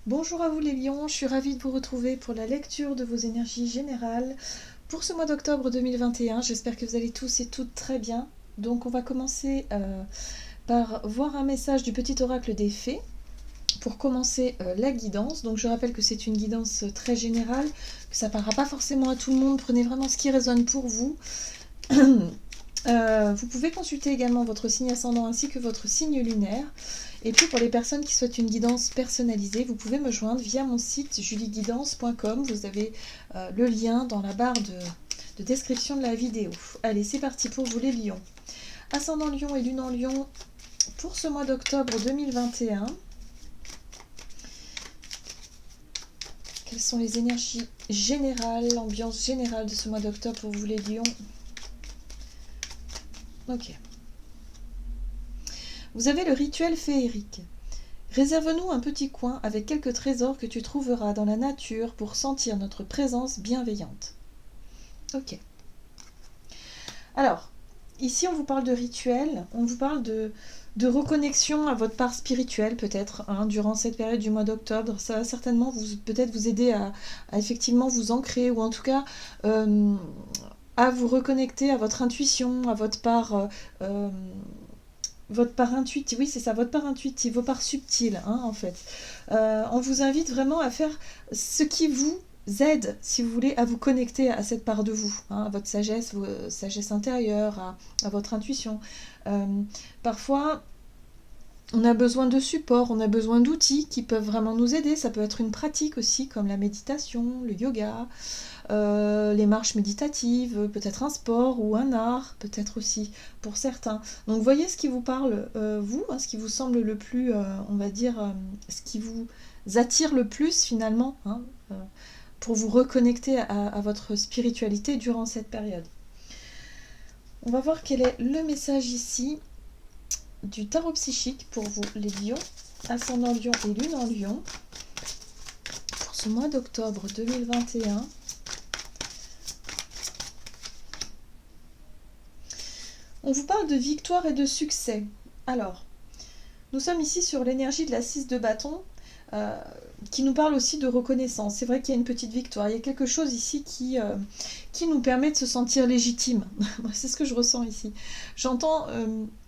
Bonjour à vous les lions, je suis ravie de vous retrouver pour la lecture de vos énergies générales pour ce mois d'octobre 2021. J'espère que vous allez tous et toutes très bien. Donc on va commencer par voir un message du petit oracle des fées pour commencer la guidance. Donc je rappelle que c'est une guidance très générale, que ça ne parlera pas forcément à tout le monde. Prenez vraiment ce qui résonne pour vous. Vous pouvez consulter également votre signe ascendant ainsi que votre signe lunaire. Et puis pour les personnes qui souhaitent une guidance personnalisée, vous pouvez me joindre via mon site julieguidance.com. Vous avez le lien dans la barre de description de la vidéo. Allez, c'est parti pour vous les lions. Ascendant lion et lune en lion pour ce mois d'octobre 2021. Quelles sont les énergies générales, l'ambiance générale de ce mois d'octobre pour vous les lions? Ok. Vous avez le rituel féerique. Réserve-nous un petit coin avec quelques trésors que tu trouveras dans la nature pour sentir notre présence bienveillante. Ok. Alors, ici on vous parle de rituel, on vous parle de reconnexion à votre part spirituelle peut-être durant cette période du mois d'octobre. Ça va certainement peut-être vous aider à effectivement vous ancrer ou en tout cas à vous reconnecter à votre intuition, à votre part intuitive, oui c'est ça, votre part intuitive, vos parts subtiles en fait. On vous invite vraiment à faire ce qui vous aide, si vous voulez, à vous connecter à cette part de vous, à votre sagesse, sagesse intérieure, à votre intuition. Parfois, on a besoin de support, on a besoin d'outils qui peuvent vraiment nous aider. Ça peut être une pratique aussi, comme la méditation, le yoga, les marches méditatives, peut-être un sport ou un art, peut-être aussi pour certains. Donc voyez ce qui vous parle, vous, ce qui vous semble le plus, on va dire, ce qui vous attire le plus finalement, pour vous reconnecter à votre spiritualité durant cette période. On va voir quel est le message ici du tarot psychique pour vous les lions, ascendant lion et lune en lion, pour ce mois d'octobre 2021. On vous parle de victoire et de succès. Alors, nous sommes ici sur l'énergie de la 6 de bâton, qui nous parle aussi de reconnaissance. C'est vrai qu'il y a une petite victoire. Il y a quelque chose ici qui nous permet de se sentir légitime. C'est ce que je ressens ici. J'entends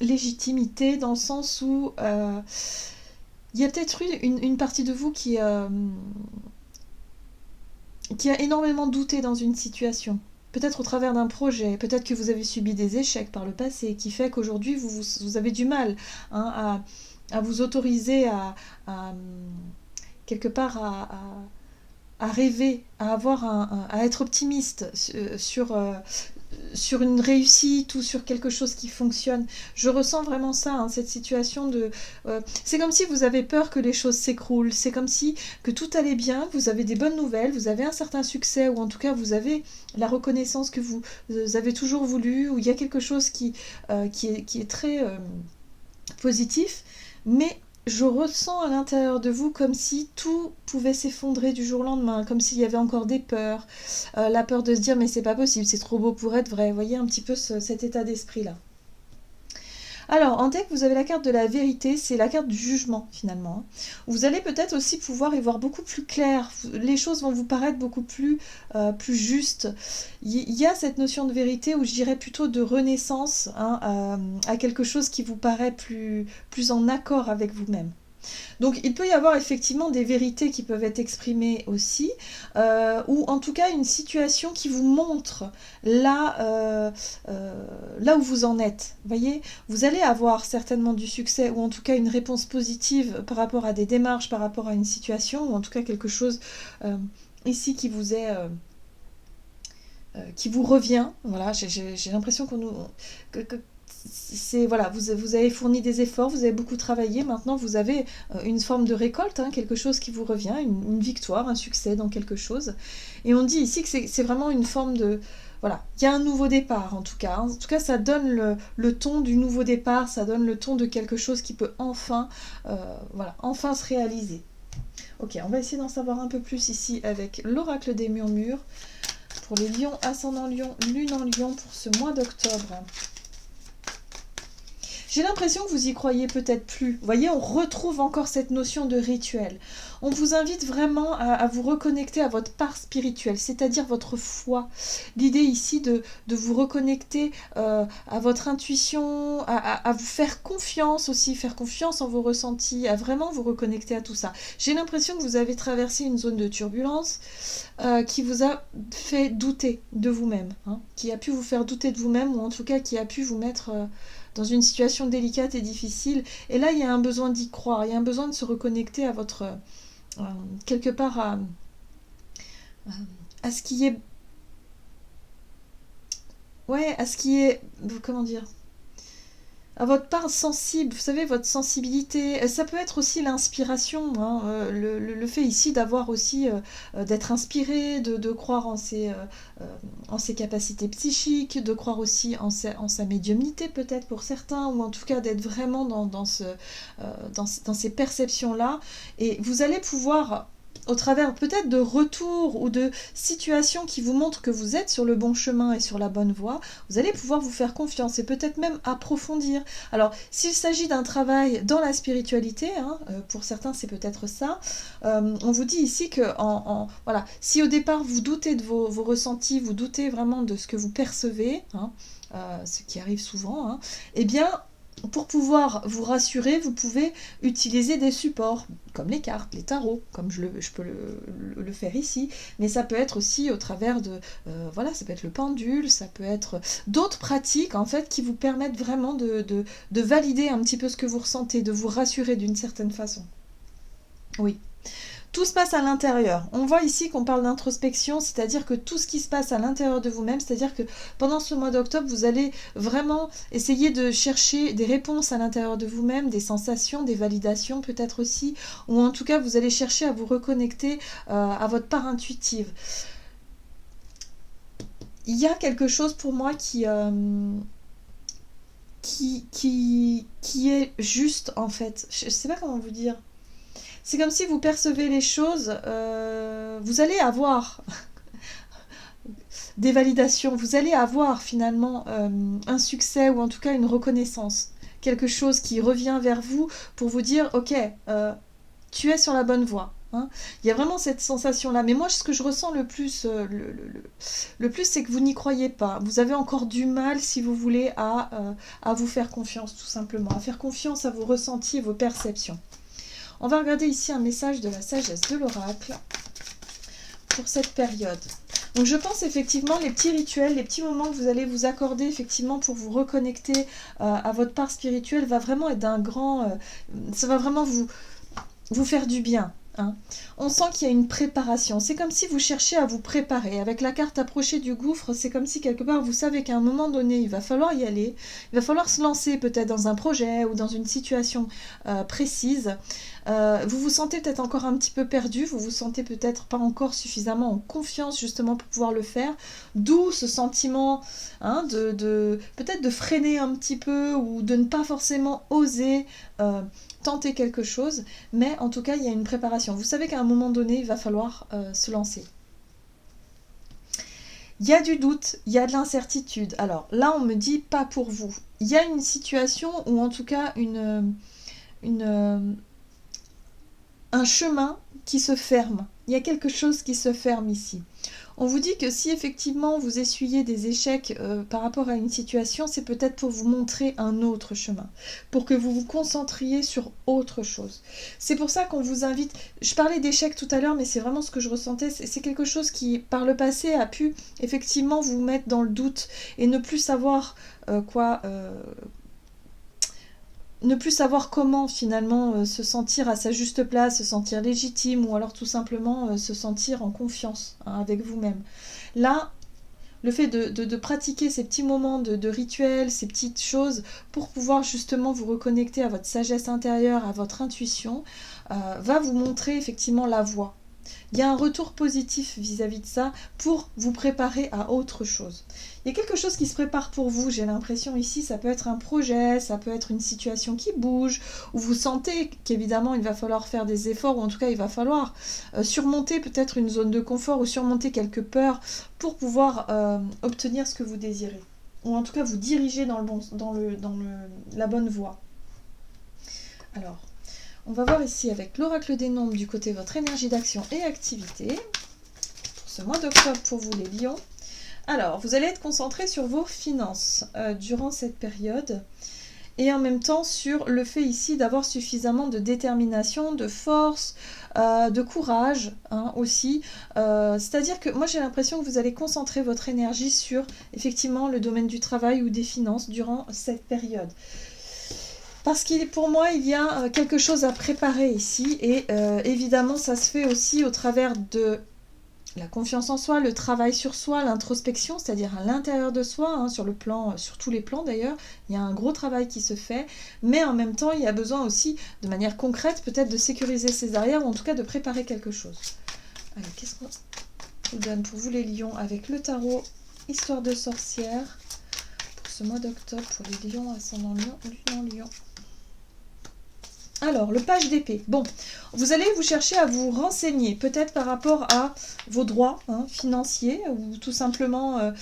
légitimité dans le sens où il y a peut-être une partie de vous qui a énormément douté dans une situation. Peut-être au travers d'un projet, peut-être que vous avez subi des échecs par le passé, qui fait qu'aujourd'hui vous avez du mal à vous autoriser à quelque part à rêver, à être optimiste sur une réussite ou sur quelque chose qui fonctionne. Je ressens vraiment ça, cette situation de... c'est comme si vous avez peur que les choses s'écroulent, c'est comme si que tout allait bien, que vous avez des bonnes nouvelles, vous avez un certain succès, ou en tout cas vous avez la reconnaissance que vous avez toujours voulu, ou il y a quelque chose qui est très positif, mais je ressens à l'intérieur de vous comme si tout pouvait s'effondrer du jour au lendemain, comme s'il y avait encore des peurs, la peur de se dire mais c'est pas possible, c'est trop beau pour être vrai. Vous voyez un petit peu cet état d'esprit là. Alors, en deck, vous avez la carte de la vérité, c'est la carte du jugement, finalement. Vous allez peut-être aussi pouvoir y voir beaucoup plus clair. Les choses vont vous paraître beaucoup plus justes. Il y a cette notion de vérité où je dirais plutôt de renaissance à quelque chose qui vous paraît plus en accord avec vous-même. Donc il peut y avoir effectivement des vérités qui peuvent être exprimées aussi, ou en tout cas une situation qui vous montre là où vous en êtes. Voyez, vous allez avoir certainement du succès, ou en tout cas une réponse positive par rapport à des démarches, par rapport à une situation, ou en tout cas quelque chose ici qui vous est... qui vous revient. Voilà, j'ai l'impression c'est voilà, vous avez fourni des efforts, vous avez beaucoup travaillé, maintenant vous avez une forme de récolte, quelque chose qui vous revient, une victoire, un succès dans quelque chose. Et on dit ici que c'est vraiment une forme de... Voilà, il y a un nouveau départ en tout cas. En tout cas, ça donne le ton du nouveau départ, ça donne le ton de quelque chose qui peut enfin se réaliser. Ok, on va essayer d'en savoir un peu plus ici avec l'oracle des murmures pour les lions, ascendant lion, lune en lion pour ce mois d'octobre. J'ai l'impression que vous y croyez peut-être plus. Vous voyez, on retrouve encore cette notion de rituel. On vous invite vraiment à vous reconnecter à votre part spirituelle, c'est-à-dire votre foi. L'idée ici de vous reconnecter à votre intuition, à vous faire confiance aussi, faire confiance en vos ressentis, à vraiment vous reconnecter à tout ça. J'ai l'impression que vous avez traversé une zone de turbulence qui vous a fait douter de vous-même, hein, qui a pu vous faire douter de vous-même, ou en tout cas qui a pu vous mettre dans une situation délicate et difficile. Et là, il y a un besoin d'y croire, il y a un besoin de se reconnecter à votre... quelque part à ce qui est... Ouais, à ce qui est... Comment dire, à votre part sensible, vous savez, votre sensibilité. Ça peut être aussi l'inspiration, hein, le fait ici d'avoir aussi, d'être inspiré, de croire en ses capacités psychiques, de croire aussi en sa médiumnité peut-être pour certains, ou en tout cas d'être vraiment dans ces perceptions-là. Et vous allez pouvoir, au travers peut-être de retours ou de situations qui vous montrent que vous êtes sur le bon chemin et sur la bonne voie, vous allez pouvoir vous faire confiance et peut-être même approfondir. Alors, s'il s'agit d'un travail dans la spiritualité, hein, pour certains c'est peut-être ça, on vous dit ici que voilà, si au départ vous doutez de vos ressentis, vous doutez vraiment de ce que vous percevez, hein, ce qui arrive souvent, hein, eh bien, pour pouvoir vous rassurer, vous pouvez utiliser des supports comme les cartes, les tarots, comme je peux le faire ici, mais ça peut être aussi au travers de, voilà, ça peut être le pendule, ça peut être d'autres pratiques en fait qui vous permettent vraiment de valider un petit peu ce que vous ressentez, de vous rassurer d'une certaine façon. Oui. Tout se passe à l'intérieur. On voit ici qu'on parle d'introspection, c'est-à-dire que tout ce qui se passe à l'intérieur de vous-même, c'est-à-dire que pendant ce mois d'octobre, vous allez vraiment essayer de chercher des réponses à l'intérieur de vous-même, des sensations, des validations peut-être aussi, ou en tout cas, vous allez chercher à vous reconnecter à votre part intuitive. Il y a quelque chose pour moi qui est juste en fait. Je ne sais pas comment vous dire. C'est comme si vous percevez les choses, vous allez avoir des validations, vous allez avoir finalement un succès ou en tout cas une reconnaissance. Quelque chose qui revient vers vous pour vous dire « Ok, tu es sur la bonne voie. » Hein. Il y a vraiment cette sensation-là. Mais moi, ce que je ressens le plus, le plus, c'est que vous n'y croyez pas. Vous avez encore du mal, si vous voulez, à vous faire confiance, tout simplement. À faire confiance à vos ressentis et vos perceptions. On va regarder ici un message de la sagesse de l'oracle pour cette période. Donc je pense effectivement les petits rituels, les petits moments que vous allez vous accorder effectivement pour vous reconnecter à votre part spirituelle va vraiment être d'un grand... ça va vraiment vous faire du bien. Hein. On sent qu'il y a une préparation. C'est comme si vous cherchez à vous préparer. Avec la carte approchée du gouffre, c'est comme si quelque part vous savez qu'à un moment donné, il va falloir y aller. Il va falloir se lancer peut-être dans un projet ou dans une situation précise. Vous vous sentez peut-être encore un petit peu perdu. Vous vous sentez peut-être pas encore suffisamment en confiance justement pour pouvoir le faire. D'où ce sentiment hein, peut-être de freiner un petit peu ou de ne pas forcément oser tenter quelque chose, mais en tout cas il y a une préparation. Vous savez qu'à un moment donné il va falloir se lancer. Il y a du doute, il y a de l'incertitude. Alors là on me dit pas pour vous. Il y a une situation ou en tout cas un chemin qui se ferme. Il y a quelque chose qui se ferme ici. On vous dit que si effectivement vous essuyez des échecs par rapport à une situation, c'est peut-être pour vous montrer un autre chemin, pour que vous vous concentriez sur autre chose. C'est pour ça qu'on vous invite, je parlais d'échecs tout à l'heure, mais c'est vraiment ce que je ressentais, c'est quelque chose qui par le passé a pu effectivement vous mettre dans le doute et ne plus savoir ne plus savoir comment finalement se sentir à sa juste place, se sentir légitime ou alors tout simplement se sentir en confiance hein, avec vous-même. Là, le fait de pratiquer ces petits moments de rituels, ces petites choses pour pouvoir justement vous reconnecter à votre sagesse intérieure, à votre intuition, va vous montrer effectivement la voie. Il y a un retour positif vis-à-vis de ça pour vous préparer à autre chose. Il y a quelque chose qui se prépare pour vous, j'ai l'impression ici, ça peut être un projet, ça peut être une situation qui bouge, où vous sentez qu'évidemment il va falloir faire des efforts, ou en tout cas il va falloir surmonter peut-être une zone de confort ou surmonter quelques peurs pour pouvoir obtenir ce que vous désirez. ou en tout cas vous diriger dans la bonne voie. Alors, on va voir ici avec l'oracle des nombres du côté votre énergie d'action et activité. Pour ce mois d'octobre pour vous les lions. Alors, vous allez être concentré sur vos finances durant cette période. Et en même temps sur le fait ici d'avoir suffisamment de détermination, de force, de courage aussi. C'est-à-dire que moi j'ai l'impression que vous allez concentrer votre énergie sur effectivement le domaine du travail ou des finances durant cette période. Parce que pour moi, il y a quelque chose à préparer ici et évidemment ça se fait aussi au travers de la confiance en soi, le travail sur soi, l'introspection, c'est-à-dire à l'intérieur de soi, sur tous les plans d'ailleurs, il y a un gros travail qui se fait, mais en même temps, il y a besoin aussi, de manière concrète, peut-être de sécuriser ses arrières, ou en tout cas de préparer quelque chose. Allez, qu'est-ce qu'on vous donne pour vous les lions avec le tarot Histoire de sorcière pour ce mois d'octobre pour les lions, ascendant lion, lion. Alors, le page d'épée. Bon, vous allez vous chercher à vous renseigner, peut-être par rapport à vos droits financiers, ou tout simplement,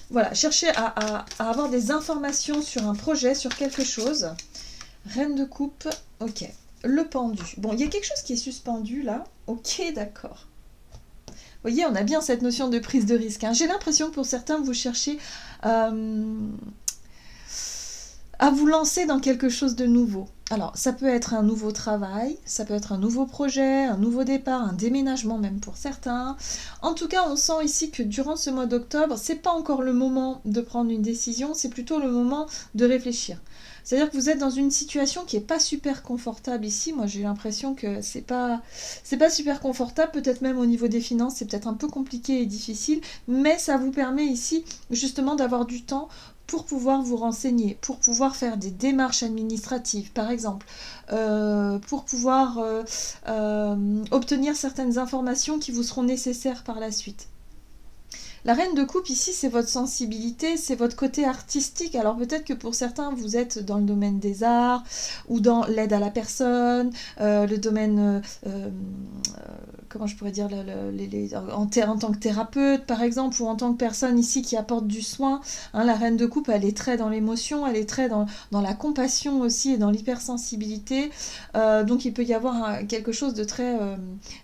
voilà, chercher à avoir des informations sur un projet, sur quelque chose. Reine de coupe, ok. Le pendu. Bon, il y a quelque chose qui est suspendu, là. Ok, d'accord. Vous voyez, on a bien cette notion de prise de risque. J'ai l'impression que pour certains, vous cherchez à vous lancer dans quelque chose de nouveau. Alors, ça peut être un nouveau travail, ça peut être un nouveau projet, un nouveau départ, un déménagement même pour certains. En tout cas, on sent ici que durant ce mois d'octobre, c'est pas encore le moment de prendre une décision, c'est plutôt le moment de réfléchir. C'est-à-dire que vous êtes dans une situation qui n'est pas super confortable ici. Moi, j'ai l'impression que c'est pas super confortable. Peut-être même au niveau des finances, c'est peut-être un peu compliqué et difficile. Mais ça vous permet ici, justement, d'avoir du temps pour pouvoir vous renseigner, pour pouvoir faire des démarches administratives, par exemple, pour pouvoir obtenir certaines informations qui vous seront nécessaires par la suite. La reine de coupe ici, c'est votre sensibilité, c'est votre côté artistique. Alors peut-être que pour certains, vous êtes dans le domaine des arts ou dans l'aide à la personne, le domaine, comment je pourrais dire, en tant que thérapeute par exemple, ou en tant que personne ici qui apporte du soin. La reine de coupe, elle est très dans l'émotion, elle est très dans la compassion aussi et dans l'hypersensibilité. Donc il peut y avoir quelque chose de très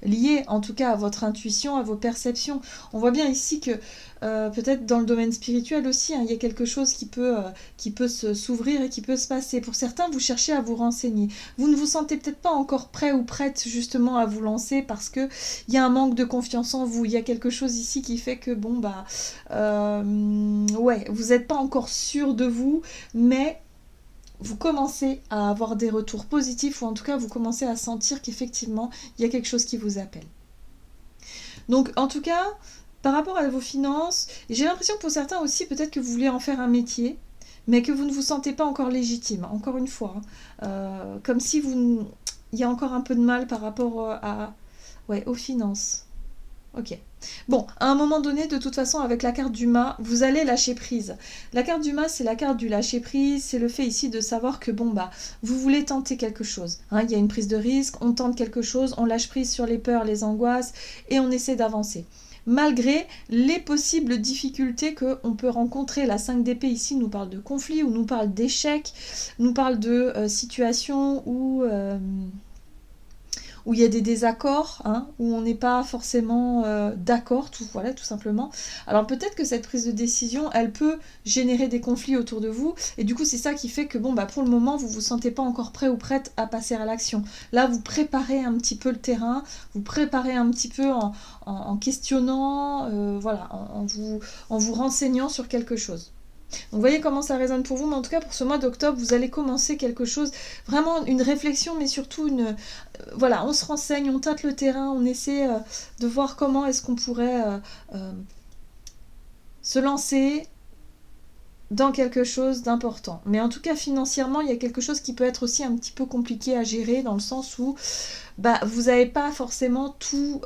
lié en tout cas à votre intuition, à vos perceptions. On voit bien ici que peut-être dans le domaine spirituel aussi, il y a quelque chose qui peut s'ouvrir et qui peut se passer. Pour certains, vous cherchez à vous renseigner. Vous ne vous sentez peut-être pas encore prêt ou prête justement à vous lancer parce que il y a un manque de confiance en vous. Il y a quelque chose ici qui fait que ouais, vous n'êtes pas encore sûr de vous, mais vous commencez à avoir des retours positifs, ou en tout cas vous commencez à sentir qu'effectivement il y a quelque chose qui vous appelle. Donc en tout cas, par rapport à vos finances, j'ai l'impression que pour certains aussi, peut-être que vous voulez en faire un métier, mais que vous ne vous sentez pas encore légitime, encore une fois. Comme si il y a encore un peu de mal par rapport aux finances. Ok. Bon, à un moment donné, de toute façon, avec la carte du mât, vous allez lâcher prise. La carte du mât, c'est la carte du lâcher prise, c'est le fait ici de savoir que, vous voulez tenter quelque chose. Il y a une prise de risque, on tente quelque chose, on lâche prise sur les peurs, les angoisses, et on essaie d'avancer. Malgré les possibles difficultés qu'on peut rencontrer. La 5 d'épée ici nous parle de conflit, ou nous parle d'échec, nous parle de situations où il y a des désaccords, où on n'est pas forcément d'accord, tout simplement. Alors peut-être que cette prise de décision, elle peut générer des conflits autour de vous, et du coup c'est ça qui fait que pour le moment, vous vous sentez pas encore prêt ou prête à passer à l'action. Là, vous préparez un petit peu le terrain, vous préparez un petit peu en questionnant, en vous renseignant sur quelque chose. Donc vous voyez comment ça résonne pour vous, mais en tout cas pour ce mois d'octobre, vous allez commencer quelque chose, vraiment une réflexion, mais surtout on se renseigne, on tâte le terrain, on essaie de voir comment est-ce qu'on pourrait se lancer dans quelque chose d'important. Mais en tout cas financièrement, il y a quelque chose qui peut être aussi un petit peu compliqué à gérer, dans le sens où vous n'avez pas forcément tout...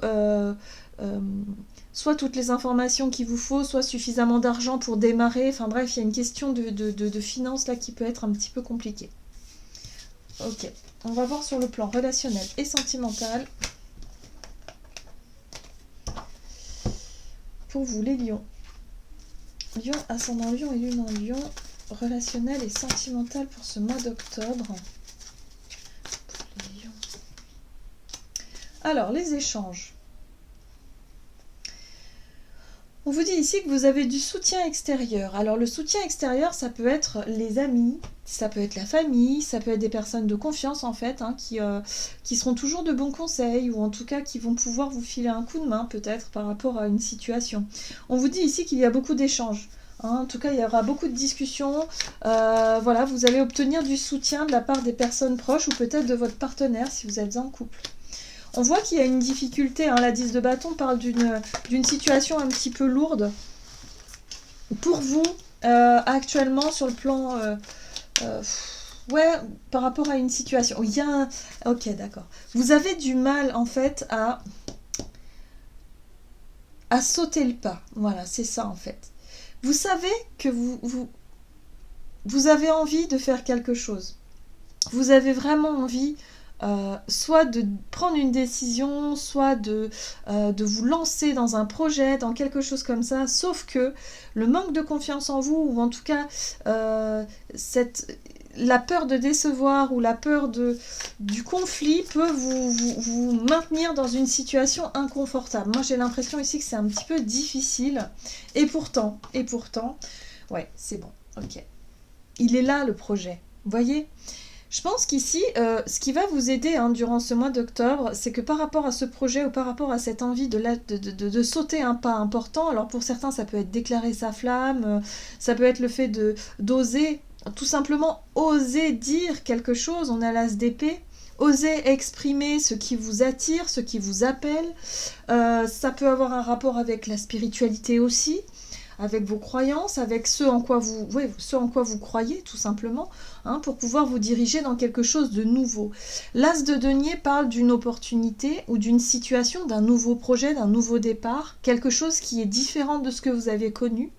soit toutes les informations qu'il vous faut, soit suffisamment d'argent pour démarrer. Enfin bref, il y a une question de finances là qui peut être un petit peu compliquée. Ok, on va voir sur le plan relationnel et sentimental. Pour vous les lions. Lion, ascendant Lion et Lune en Lion, relationnel et sentimental pour ce mois d'octobre. Pour les lions. Alors, les échanges. On vous dit ici que vous avez du soutien extérieur. Alors le soutien extérieur, ça peut être les amis, ça peut être la famille, ça peut être des personnes de confiance en fait, hein, qui seront toujours de bons conseils ou en tout cas qui vont pouvoir vous filer un coup de main peut-être par rapport à une situation. On vous dit ici qu'il y a beaucoup d'échanges. Hein, en tout cas, il y aura beaucoup de discussions. Voilà, vous allez obtenir du soutien de la part des personnes proches ou peut-être de votre partenaire si vous êtes en couple. On voit qu'il y a une difficulté, hein, la 10 de bâton parle d'une situation un petit peu lourde pour vous actuellement sur le plan... ouais, par rapport à une situation. Il y a un... Ok, d'accord. Vous avez du mal en fait à sauter le pas. Voilà, c'est ça en fait. Vous savez que vous avez envie de faire quelque chose. Vous avez vraiment envie... soit de prendre une décision, soit de vous lancer dans un projet, dans quelque chose comme ça, sauf que le manque de confiance en vous, ou en tout cas la peur de décevoir ou la peur du conflit peut vous maintenir dans une situation inconfortable. Moi j'ai l'impression ici que c'est un petit peu difficile, et pourtant, ouais c'est bon, ok. Il est là le projet, vous voyez ? Je pense qu'ici, ce qui va vous aider hein, durant ce mois d'octobre, c'est que par rapport à ce projet ou par rapport à cette envie de sauter un pas important, alors pour certains ça peut être déclarer sa flamme, ça peut être le fait d'oser, tout simplement oser dire quelque chose, on a l'as d'épée, oser exprimer ce qui vous attire, ce qui vous appelle, ça peut avoir un rapport avec la spiritualité aussi, avec vos croyances, avec ce en quoi vous croyez tout simplement, hein, pour pouvoir vous diriger dans quelque chose de nouveau. L'as de denier parle d'une opportunité ou d'une situation, d'un nouveau projet, d'un nouveau départ, quelque chose qui est différent de ce que vous avez connu.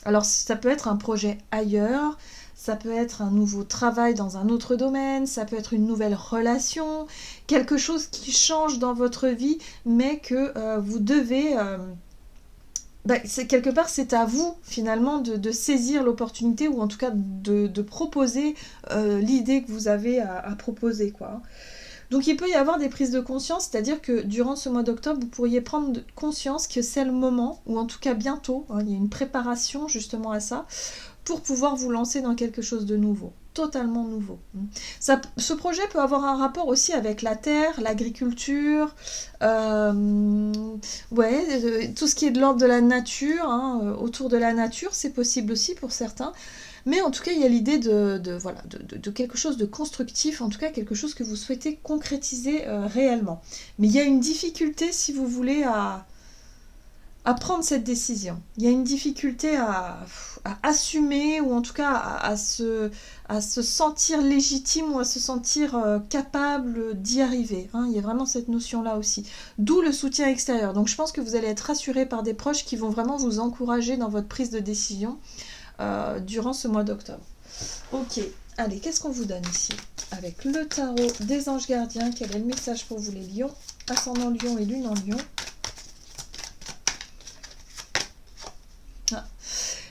Alors ça peut être un projet ailleurs, ça peut être un nouveau travail dans un autre domaine, ça peut être une nouvelle relation, quelque chose qui change dans votre vie, mais que vous devez... quelque part, c'est à vous, finalement, de saisir l'opportunité ou en tout cas de proposer l'idée que vous avez à proposer, quoi. Donc, il peut y avoir des prises de conscience, c'est-à-dire que durant ce mois d'octobre, vous pourriez prendre conscience que c'est le moment, ou en tout cas bientôt, hein, il y a une préparation justement à ça, pour pouvoir vous lancer dans quelque chose de nouveau, totalement nouveau. Ce projet peut avoir un rapport aussi avec la terre, l'agriculture, tout ce qui est de l'ordre de la nature, hein, autour de la nature, c'est possible aussi pour certains. Mais en tout cas, il y a l'idée de quelque chose de constructif, en tout cas quelque chose que vous souhaitez concrétiser réellement. Mais il y a une difficulté, si vous voulez, à prendre cette décision. Il y a une difficulté à assumer ou en tout cas à se sentir légitime ou à se sentir capable d'y arriver. Hein. Il y a vraiment cette notion-là aussi. D'où le soutien extérieur. Donc je pense que vous allez être rassuré par des proches qui vont vraiment vous encourager dans votre prise de décision durant ce mois d'octobre. Ok, allez, qu'est-ce qu'on vous donne ici? Avec le tarot des anges gardiens, quel est le message pour vous les lions? Ascendant lion et lune en lion.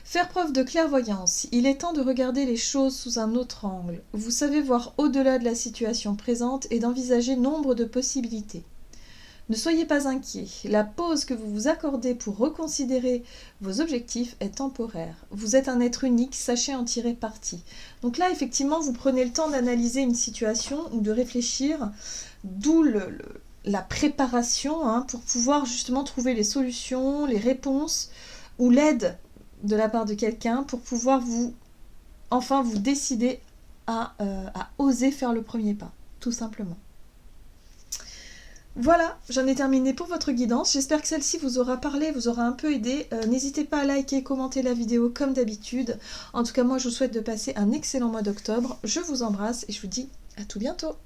Faire preuve de clairvoyance, il est temps de regarder les choses sous un autre angle. Vous savez voir au-delà de la situation présente et d'envisager nombre de possibilités. Ne soyez pas inquiets, la pause que vous vous accordez pour reconsidérer vos objectifs est temporaire. Vous êtes un être unique, sachez en tirer parti. Donc là, effectivement, vous prenez le temps d'analyser une situation ou de réfléchir, d'où la préparation hein, pour pouvoir justement trouver les solutions, les réponses ou l'aide de la part de quelqu'un pour pouvoir vous décider à oser faire le premier pas, tout simplement. Voilà, j'en ai terminé pour votre guidance. J'espère que celle-ci vous aura parlé, vous aura un peu aidé. N'hésitez pas à liker, commenter la vidéo comme d'habitude. En tout cas, moi, je vous souhaite de passer un excellent mois d'octobre. Je vous embrasse et je vous dis à tout bientôt.